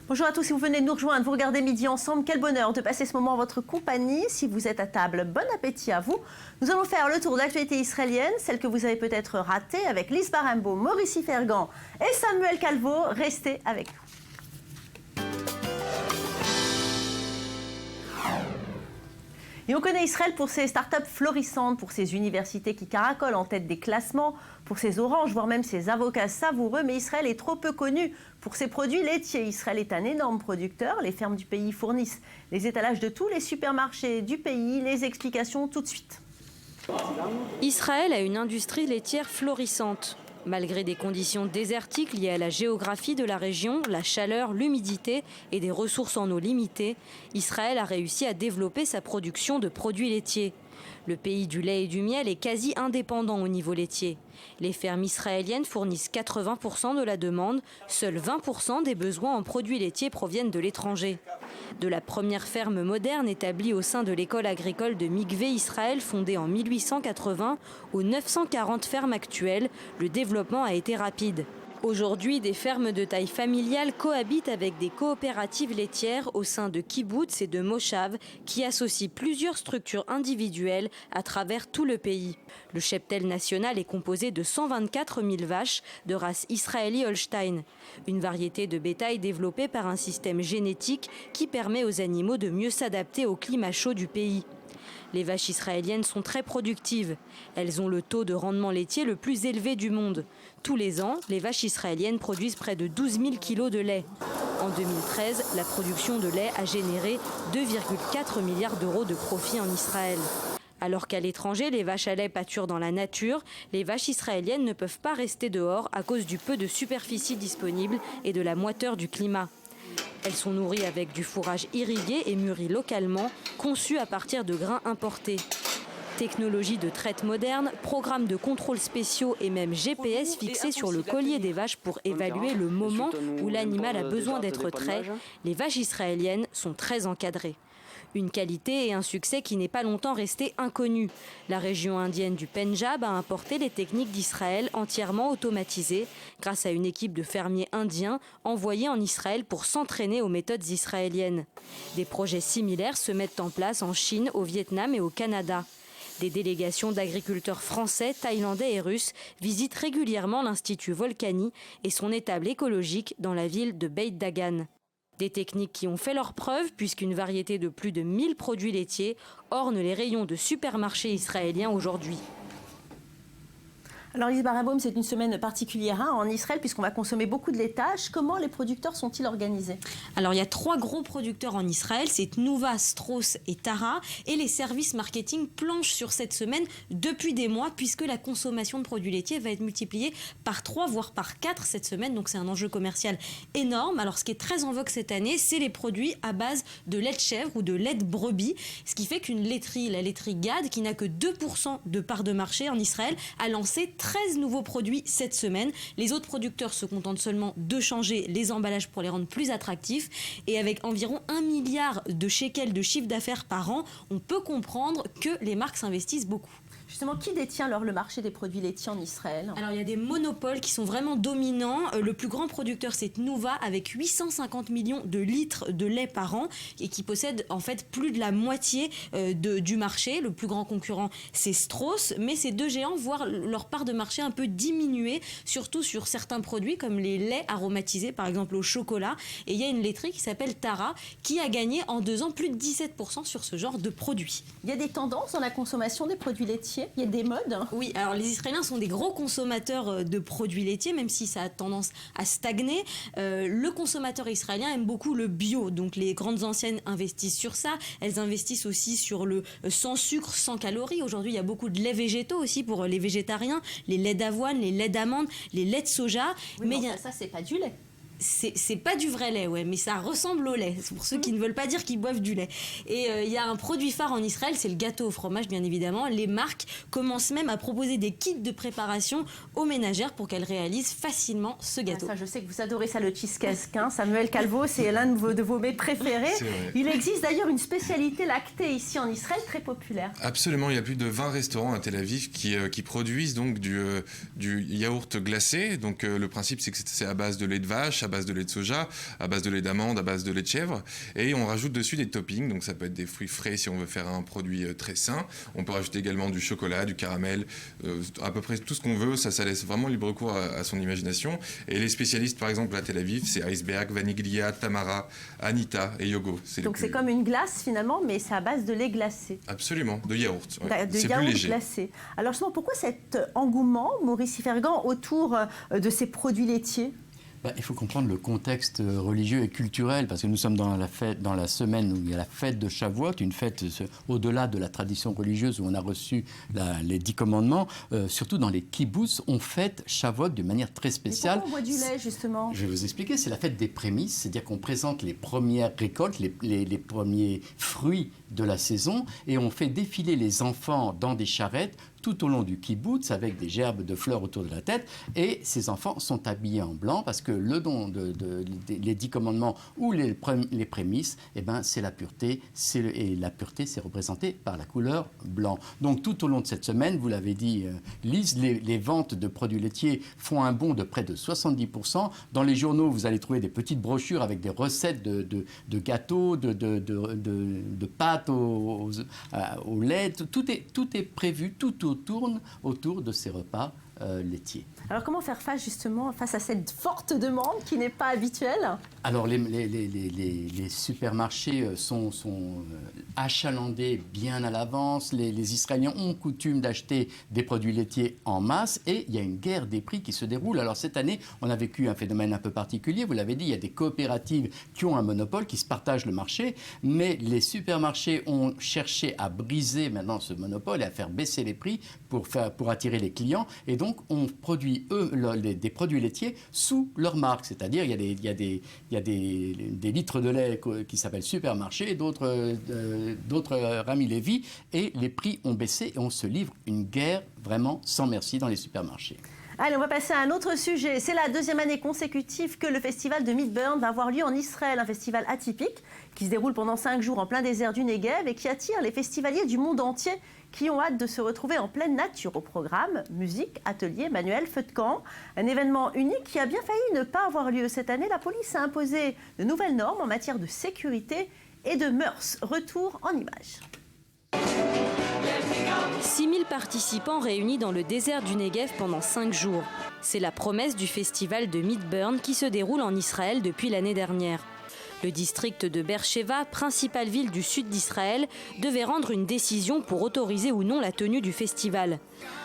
Bonjour à tous, si vous venez de nous rejoindre, vous regardez Midi Ensemble, quel bonheur de passer ce moment en votre compagnie. Si vous êtes à table, bon appétit à vous. Nous allons faire le tour de l'actualité israélienne, celle que vous avez peut-être ratée, avec Lise Barambo, Maurice Fergan et Samuel Calvo. Restez avec nous. Et on connaît Israël pour ses startups florissantes, pour ses universités qui caracolent en tête des classements, pour ses oranges, voire même ses avocats savoureux. Mais Israël est trop peu connu pour ses produits laitiers. Israël est un énorme producteur. Les fermes du pays fournissent les étalages de tous les supermarchés du pays. Les explications tout de suite. Israël a une industrie laitière florissante. Malgré des conditions désertiques liées à la géographie de la région, la chaleur, l'humidité et des ressources en eau limitées, Israël a réussi à développer sa production de produits laitiers. Le pays du lait et du miel est quasi indépendant au niveau laitier. Les fermes israéliennes fournissent 80% de la demande, seuls 20% des besoins en produits laitiers proviennent de l'étranger. De la première ferme moderne établie au sein de l'école agricole de Mikvé Israël fondée en 1880 aux 940 fermes actuelles, le développement a été rapide. Aujourd'hui, des fermes de taille familiale cohabitent avec des coopératives laitières au sein de kibbutz et de moshav qui associent plusieurs structures individuelles à travers tout le pays. Le cheptel national est composé de 124 000 vaches de race Israeli-Holstein, une variété de bétail développée par un système génétique qui permet aux animaux de mieux s'adapter au climat chaud du pays. Les vaches israéliennes sont très productives. Elles ont le taux de rendement laitier le plus élevé du monde. Tous les ans, les vaches israéliennes produisent près de 12 000 kilos de lait. En 2013, la production de lait a généré 2,4 milliards d'euros de profit en Israël. Alors qu'à l'étranger, les vaches à lait pâturent dans la nature, les vaches israéliennes ne peuvent pas rester dehors à cause du peu de superficie disponible et de la moiteur du climat. Elles sont nourries avec du fourrage irrigué et mûri localement, conçu à partir de grains importés. Technologie de traite moderne, programmes de contrôle spéciaux et même GPS fixés sur le collier des vaches pour évaluer le moment où l'animal a besoin d'être trait, les vaches israéliennes sont très encadrées. Une qualité et un succès qui n'est pas longtemps resté inconnu. La région indienne du Pendjab a importé les techniques d'Israël entièrement automatisées grâce à une équipe de fermiers indiens envoyés en Israël pour s'entraîner aux méthodes israéliennes. Des projets similaires se mettent en place en Chine, au Vietnam et au Canada. Des délégations d'agriculteurs français, thaïlandais et russes visitent régulièrement l'Institut Volcani et son étable écologique dans la ville de Beit Dagan. Des techniques qui ont fait leurs preuves puisqu'une variété de plus de 1000 produits laitiers orne les rayons de supermarchés israéliens aujourd'hui. Alors Lise Barambo, c'est une semaine particulière en Israël puisqu'on va consommer beaucoup de laitage. Comment les producteurs sont-ils organisés? Alors il y a 3 gros producteurs en Israël, c'est Tnuva, Strauss et Tara. Et les services marketing planchent sur cette semaine depuis des mois puisque la consommation de produits laitiers va être multipliée par 3 voire par 4 cette semaine. Donc c'est un enjeu commercial énorme. Alors ce qui est très en vogue cette année, c'est les produits à base de lait de chèvre ou de lait de brebis. Ce qui fait qu'une laiterie, la laiterie Gad, qui n'a que 2% de part de marché en Israël, a lancé 13 nouveaux produits cette semaine. Les autres producteurs se contentent seulement de changer les emballages pour les rendre plus attractifs. Et avec environ 1 milliard de shekels de chiffre d'affaires par an, on peut comprendre que les marques s'investissent beaucoup. Justement, qui détient alors le marché des produits laitiers en Israël? Alors il y a des monopoles qui sont vraiment dominants. Le plus grand producteur c'est Tnuva avec 850 millions de litres de lait par an et qui possède en fait plus de la moitié du marché. Le plus grand concurrent c'est Strauss, mais ces deux géants voient leur part de marché un peu diminuer, surtout sur certains produits comme les laits aromatisés, par exemple au chocolat. Et il y a une laiterie qui s'appelle Tara qui a gagné en 2 ans plus de 17% sur ce genre de produits. Il y a des tendances dans la consommation des produits laitiers? Il y a des modes? Oui, alors les Israéliens sont des gros consommateurs de produits laitiers, même si ça a tendance à stagner. Le consommateur israélien aime beaucoup le bio, donc les grandes anciennes investissent sur ça. Elles investissent aussi sur le sans sucre, sans calories. Aujourd'hui, il y a beaucoup de laits végétaux aussi pour les végétariens, les laits d'avoine, les laits d'amande, les laits de soja. Oui, mais ça, c'est pas du lait. C'est pas du vrai lait, ouais, mais ça ressemble au lait. C'est pour ceux qui ne veulent pas dire qu'ils boivent du lait. Et il y a un produit phare en Israël, c'est le gâteau au fromage, bien évidemment. Les marques commencent même à proposer des kits de préparation aux ménagères pour qu'elles réalisent facilement ce gâteau. Ça, je sais que vous adorez ça, le cheesecake. Samuel Calvo, c'est l'un de vos mets préférés. Il existe d'ailleurs une spécialité lactée ici en Israël très populaire. Absolument, il y a plus de 20 restaurants à Tel Aviv qui produisent donc du yaourt glacé. Donc le principe, c'est que c'est à base de lait de vache, à base de lait de soja, à base de lait d'amande, à base de lait de chèvre. Et on rajoute dessus des toppings. Donc ça peut être des fruits frais si on veut faire un produit très sain. On peut rajouter également du chocolat, du caramel, à peu près tout ce qu'on veut. Ça laisse vraiment libre cours à son imagination. Et les spécialistes, par exemple, à Tel Aviv, c'est Iceberg, Vaniglia, Tamara, Anita et Yogo. Donc c'est comme une glace finalement, mais c'est à base de lait glacé. Absolument, de yaourt. Ouais. De c'est yaourt plus léger. Glacé. Alors justement, pourquoi cet engouement, Maurice Yvergan, autour de ces produits laitiers ? Il faut comprendre le contexte religieux et culturel, parce que nous sommes dans la semaine où il y a la fête de Shavuot, une fête au-delà de la tradition religieuse où on a reçu les 10 commandements. Surtout dans les kibboutz, on fête Shavuot d'une manière très spéciale. Mais pourquoi on boit du lait, justement ? Je vais vous expliquer, c'est la fête des prémices, c'est-à-dire qu'on présente les premières récoltes, les premiers fruits de la saison, et on fait défiler les enfants dans des charrettes tout au long du kibboutz avec des gerbes de fleurs autour de la tête, et ces enfants sont habillés en blanc parce que le don les 10 commandements ou les prémices, c'est la pureté, et la pureté c'est représenté par la couleur blanc. Donc tout au long de cette semaine, vous l'avez dit Lise, les ventes de produits laitiers font un bond de près de 70%. Dans les journaux, vous allez trouver des petites brochures avec des recettes de gâteaux, de pâtes au lait, tout est prévu, tout tourne autour de ces repas laitiers. Alors comment faire face justement face à cette forte demande qui n'est pas habituelle ? Alors les supermarchés sont achalandés bien à l'avance. Les Israéliens ont coutume d'acheter des produits laitiers en masse et il y a une guerre des prix qui se déroule. Alors cette année, on a vécu un phénomène un peu particulier. Vous l'avez dit, il y a des coopératives qui ont un monopole, qui se partagent le marché, mais les supermarchés ont cherché à briser maintenant ce monopole et à faire baisser les prix pour attirer les clients. Et donc on produit des produits laitiers sous leur marque, c'est-à-dire il y a des litres de lait qui s'appellent Supermarché et d'autres Rami Lévy, et les prix ont baissé et on se livre une guerre vraiment sans merci dans les supermarchés. Allez, on va passer à un autre sujet. C'est la 2e année consécutive que le festival de Midburn va avoir lieu en Israël, un festival atypique qui se déroule pendant 5 jours en plein désert du Negev et qui attire les festivaliers du monde entier qui ont hâte de se retrouver en pleine nature. Au programme, musique, ateliers, manuels, feux de camp. Un événement unique qui a bien failli ne pas avoir lieu cette année. La police a imposé de nouvelles normes en matière de sécurité et de mœurs. Retour en images. 6000 participants réunis dans le désert du Negev pendant 5 jours. C'est la promesse du festival de Midburn qui se déroule en Israël depuis l'année dernière. Le district de Beersheva, principale ville du sud d'Israël, devait rendre une décision pour autoriser ou non la tenue du festival.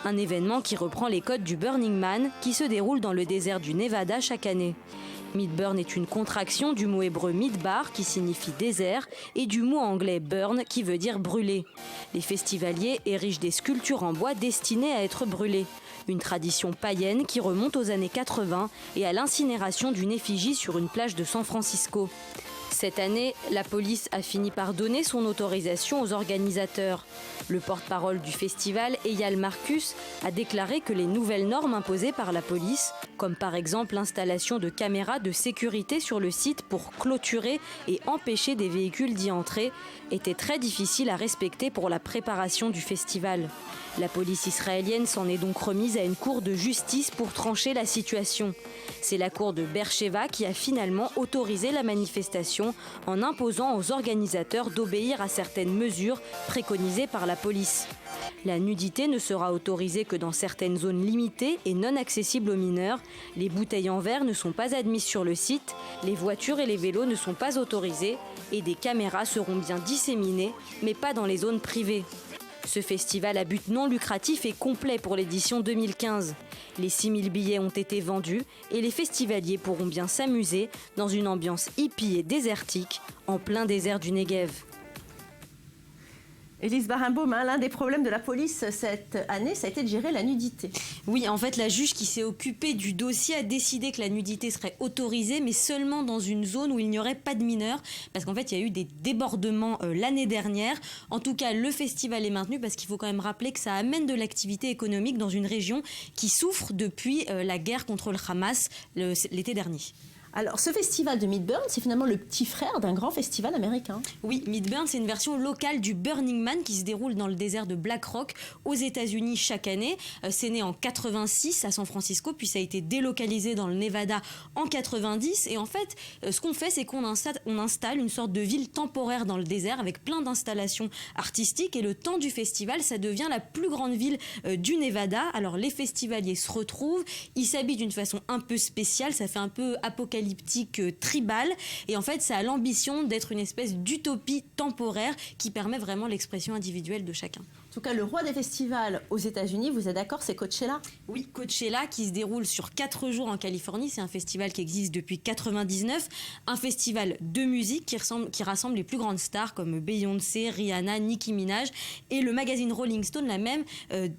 Un événement qui reprend les codes du Burning Man qui se déroule dans le désert du Nevada chaque année. Midburn est une contraction du mot hébreu midbar qui signifie désert et du mot anglais burn qui veut dire brûler. Les festivaliers érigent des sculptures en bois destinées à être brûlées. Une tradition païenne qui remonte aux années 80 et à l'incinération d'une effigie sur une plage de San Francisco. Cette année, la police a fini par donner son autorisation aux organisateurs. Le porte-parole du festival, Eyal Marcus, a déclaré que les nouvelles normes imposées par la police, comme par exemple l'installation de caméras de sécurité sur le site pour clôturer et empêcher des véhicules d'y entrer, étaient très difficiles à respecter pour la préparation du festival. La police israélienne s'en est donc remise à une cour de justice pour trancher la situation. C'est la cour de Beersheva qui a finalement autorisé la manifestation en imposant aux organisateurs d'obéir à certaines mesures préconisées par la police. La nudité ne sera autorisée que dans certaines zones limitées et non accessibles aux mineurs. Les bouteilles en verre ne sont pas admises sur le site, les voitures et les vélos ne sont pas autorisés et des caméras seront bien disséminées, mais pas dans les zones privées. Ce festival à but non lucratif est complet pour l'édition 2015. Les 6000 billets ont été vendus et les festivaliers pourront bien s'amuser dans une ambiance hippie et désertique en plein désert du Negev. Élise Barenbaum, l'un des problèmes de la police cette année, ça a été de gérer la nudité. Oui, en fait, la juge qui s'est occupée du dossier a décidé que la nudité serait autorisée, mais seulement dans une zone où il n'y aurait pas de mineurs, parce qu'en fait, il y a eu des débordements l'année dernière. En tout cas, le festival est maintenu, parce qu'il faut quand même rappeler que ça amène de l'activité économique dans une région qui souffre depuis la guerre contre le Hamas l'été dernier. Alors, ce festival de Midburn, c'est finalement le petit frère d'un grand festival américain. Oui, Midburn, c'est une version locale du Burning Man qui se déroule dans le désert de Black Rock aux États-Unis chaque année. C'est né en 86 à San Francisco, puis ça a été délocalisé dans le Nevada en 90. Et en fait, ce qu'on fait, c'est qu'on installe une sorte de ville temporaire dans le désert avec plein d'installations artistiques. Et le temps du festival, ça devient la plus grande ville du Nevada. Alors, les festivaliers se retrouvent, ils s'habillent d'une façon un peu spéciale, ça fait un peu apocalyptique, tribal, et en fait ça a l'ambition d'être une espèce d'utopie temporaire qui permet vraiment l'expression individuelle de chacun. En tout cas, le roi des festivals aux États-Unis, vous êtes d'accord, c'est Coachella? Oui, Coachella qui se déroule sur 4 jours en Californie, c'est un festival qui existe depuis 99, un festival de musique qui rassemble les plus grandes stars comme Beyoncé, Rihanna, Nicki Minaj, et le magazine Rolling Stone l'a même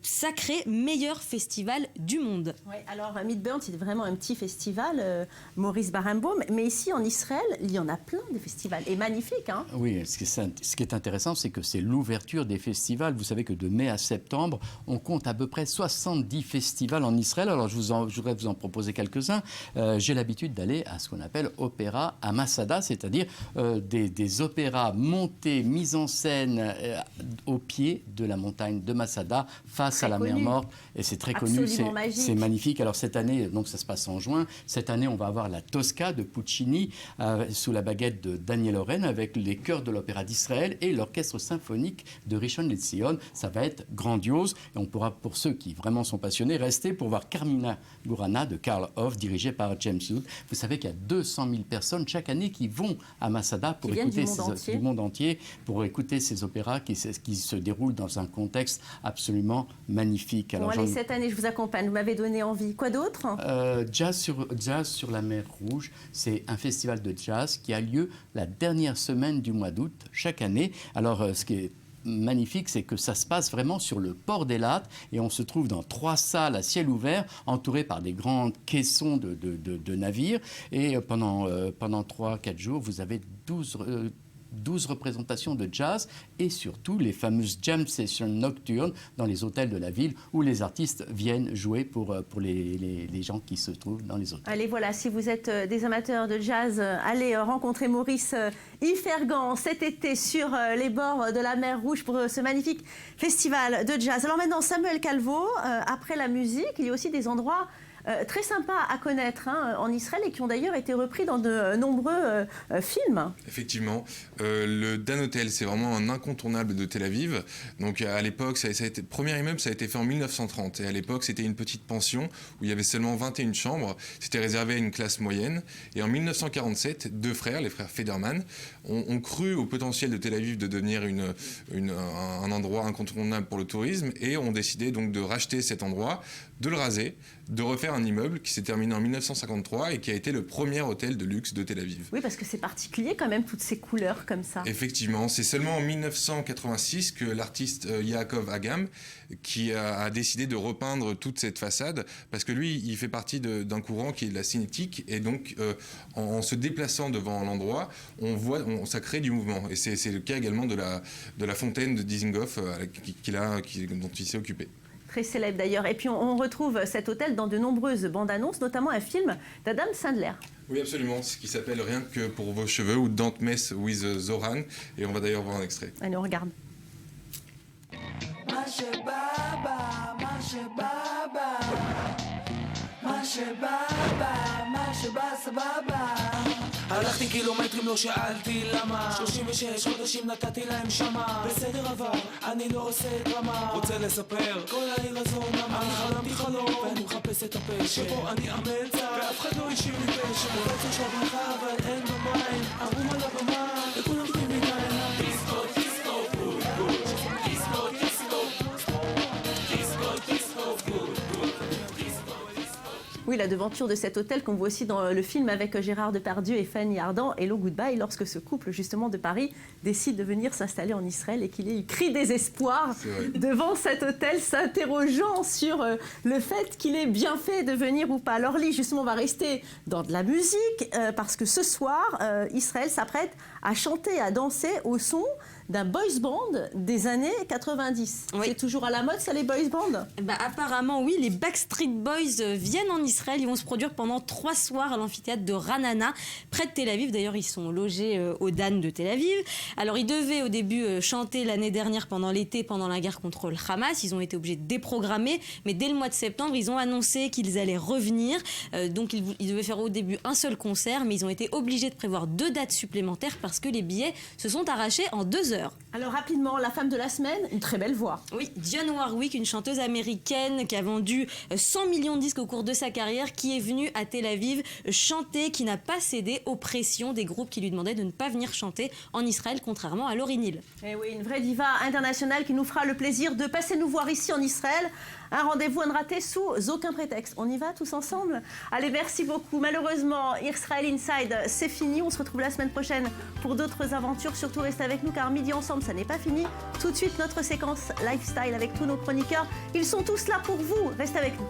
sacré meilleur festival du monde. Oui, alors Midburn, c'est vraiment un petit festival, Maurice Barenbaum, mais ici en Israël, il y en a plein des festivals, et magnifiques, hein? Oui, ce qui est intéressant, c'est que c'est l'ouverture des festivals. Vous savez que de mai à septembre, on compte à peu près 70 festivals en Israël. Alors, je voudrais vous en proposer quelques-uns. J'ai l'habitude d'aller à ce qu'on appelle opéra à Masada, c'est-à-dire des opéras montés, mis en scène au pied de la montagne de Masada, face très à la connu. mer Morte. Et c'est très Absolument connu, magique. c'est magnifique. Alors, cette année, donc ça se passe en juin, cette année, on va avoir la Tosca de Puccini sous la baguette de Daniel Oren avec les chœurs de l'Opéra d'Israël et l'orchestre symphonique de Rishon LeZion. Ça va être grandiose et on pourra, pour ceux qui vraiment sont passionnés, rester pour voir Carmina Burana de Karl Hoff, dirigé par James Wood. Vous savez qu'il y a 200 000 personnes chaque année qui vont à Masada pour écouter du monde entier, pour écouter ces opéras qui se déroulent dans un contexte absolument magnifique. Alors, bon, allez, cette année, je vous accompagne. Vous m'avez donné envie. Quoi d'autre? Jazz sur la mer Rouge, c'est un festival de jazz qui a lieu la dernière semaine du mois d'août chaque année. Alors, ce qui est magnifique, c'est que ça se passe vraiment sur le port d'Eilat et on se trouve dans 3 salles à ciel ouvert entourées par des grands caissons de navires et pendant 3-4 jours, vous avez 12 représentations de jazz et surtout les fameuses jam sessions nocturnes dans les hôtels de la ville où les artistes viennent jouer pour les gens qui se trouvent dans les hôtels. Allez, voilà, si vous êtes des amateurs de jazz, allez rencontrer Maurice Ifergan cet été sur les bords de la mer Rouge pour ce magnifique festival de jazz. Alors maintenant, Samuel Calvo, après la musique, il y a aussi des endroits très sympas à connaître en Israël et qui ont d'ailleurs été repris dans de nombreux films. Effectivement, le Dan Hotel, c'est vraiment un incontournable de Tel Aviv. Donc à l'époque, le premier immeuble, ça a été fait en 1930. Et à l'époque, c'était une petite pension où il y avait seulement 21 chambres. C'était réservé à une classe moyenne. Et en 1947, 2 frères, les frères Federman, ont cru au potentiel de Tel Aviv de devenir un endroit incontournable pour le tourisme et ont décidé donc de racheter cet endroit, de le raser, de refaire un immeuble qui s'est terminé en 1953 et qui a été le premier hôtel de luxe de Tel Aviv. Oui, parce que c'est particulier quand même, toutes ces couleurs comme ça. Effectivement, c'est seulement en 1986 que l'artiste Yaakov Agam qui a décidé de repeindre toute cette façade, parce que lui, il fait partie d'un courant qui est de la cinétique, et donc en se déplaçant devant l'endroit, ça crée du mouvement. Et c'est le cas également de la fontaine de Dizengoff dont il s'est occupé. Très célèbre d'ailleurs. Et puis on retrouve cet hôtel dans de nombreuses bandes annonces, notamment un film d'Adam Sandler. Oui, absolument, ce qui s'appelle Rien que pour vos cheveux ou Don't Mess with Zoran. Et on va d'ailleurs voir un extrait. Allez, on regarde. הלכתי קילומטרים, לא שאלתי למה 36 חודשים נתתי להם שמה בסדר עבר, אני לא עושה דרמה רוצה לספר, כל העיר הזו נמה אני חלמתי חלום, ואני מחפש את הפשע שבו אני המלצה, ואף אחד לא השאיר לי פשע מובץ עכשיו לך, אבל אין במים ערום על הבמה, וכולם פתאים לי לעיניים דיסקו, דיסקו, גוד, גוד דיסקו, דיסקו דיסקו, דיסקו, גוד, גוד Oui, la devanture de cet hôtel qu'on voit aussi dans le film avec Gérard Depardieu et Fanny Ardant, Hello Goodbye, lorsque ce couple justement de Paris décide de venir s'installer en Israël et qu'il ait eu cri désespoir devant cet hôtel, s'interrogeant sur le fait qu'il ait bien fait de venir ou pas. Alors Lee, justement, on va rester dans de la musique parce que ce soir, Israël s'apprête à chanter, à danser au son d'un boys band des années 90. Oui. C'est toujours à la mode, ça, les boys bands? Apparemment, oui, les Backstreet Boys viennent en Israël. Ils vont se produire pendant 3 soirs à l'amphithéâtre de Ranana, près de Tel Aviv. D'ailleurs, ils sont logés au Dan de Tel Aviv. Alors, ils devaient au début chanter l'année dernière pendant l'été, pendant la guerre contre le Hamas. Ils ont été obligés de déprogrammer. Mais dès le mois de septembre, ils ont annoncé qu'ils allaient revenir. Donc, ils devaient faire au début un seul concert, mais ils ont été obligés de prévoir 2 dates supplémentaires parce que les billets se sont arrachés en 2 heures. Alors rapidement, la femme de la semaine, une très belle voix. Oui, Dionne Warwick, une chanteuse américaine qui a vendu 100 millions de disques au cours de sa carrière, qui est venue à Tel Aviv chanter, qui n'a pas cédé aux pressions des groupes qui lui demandaient de ne pas venir chanter en Israël, contrairement à Lauryn Hill. Et oui, une vraie diva internationale qui nous fera le plaisir de passer nous voir ici en Israël. Un rendez-vous à ne rater sous aucun prétexte. On y va tous ensemble? Allez, merci beaucoup. Malheureusement, Israel Inside, c'est fini. On se retrouve la semaine prochaine pour d'autres aventures. Surtout, restez avec nous car Midi Ensemble, ça n'est pas fini. Tout de suite, notre séquence lifestyle avec tous nos chroniqueurs. Ils sont tous là pour vous. Restez avec nous.